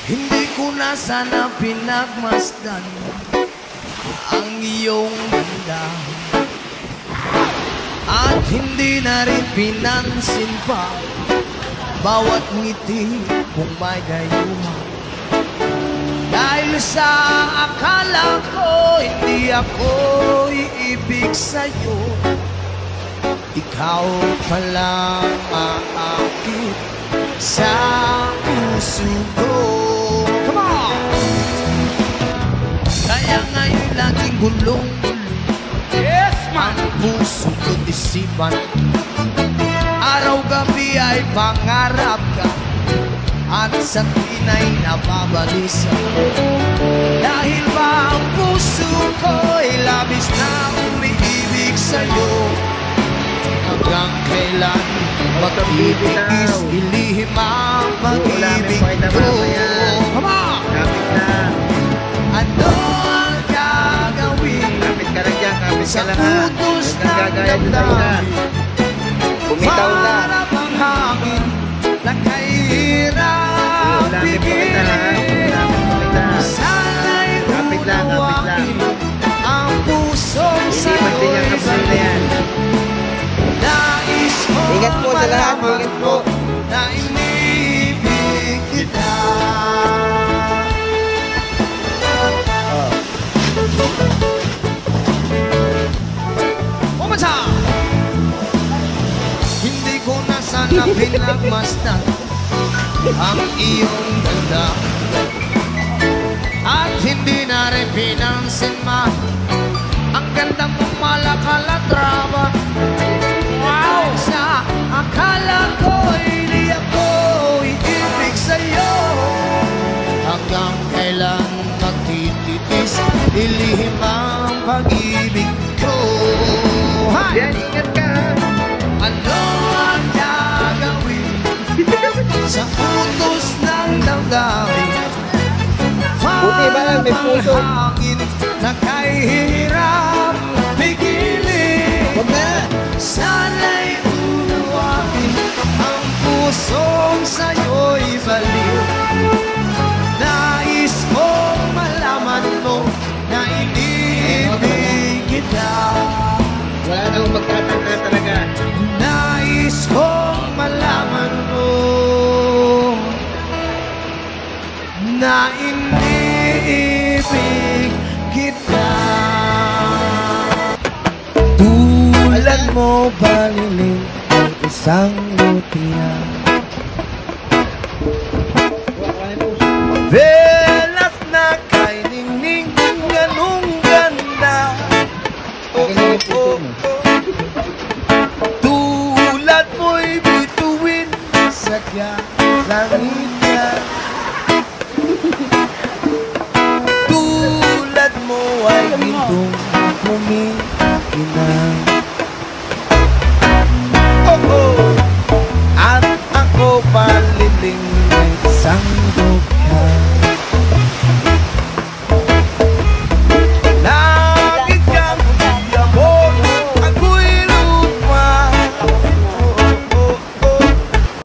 Hindi ko na sana pinagmasdan ang iyong ganda, at hindi na rin pinansin pa bawat ngiti kung may gayuma. Dahil sa akala ko hindi ako iibig sa'yo, ikaw palang aakit sa puso ko. Come on! Kaya ngayon laging gulong-gulong, yes, man, ang puso ko't isipan. Araw-gabi ay pangarap ka, at sa tinay nababalisa. Dahil ba ang puso ko'y labis na umiibig sa'yo, hanggang kailan magtitiis ilihim ang pag-ibig ko. Come on! Ano ang gagawin sa utos ng damdamin? Para bang hangin na kahirap pigilin, sana'y unawain ang pusong sa'yo'y balin. Nais kong malaman mo na inibig kita. One more time! Hindi ko na sana pinagmasdan ang iyong ganda, at hindi na rin pinansin ma ang ganda mong malakalatraba. Wow! Sa akala ko hindi ako iibig sa'yo, hanggang kailan magtitiis ilihim ang pag-ibig ko. Hi! Ingat ka! Ano ang gagawin sa utos ng damdamin? Para bang hangin na kahirap pigilin, sana'y unawain ang pusong sa'yo'y baliw. Nais kong malaman mo na inibig kita. Wala nang magtatangka talaga. Nais kong malaman mo na iniibig kita. Tulad mo baliling ang isang lutya, velas na kay ningning ganong ganda. Tulad mo'y bituin sadya langit niya. Tulad mo ay gintong kumikina.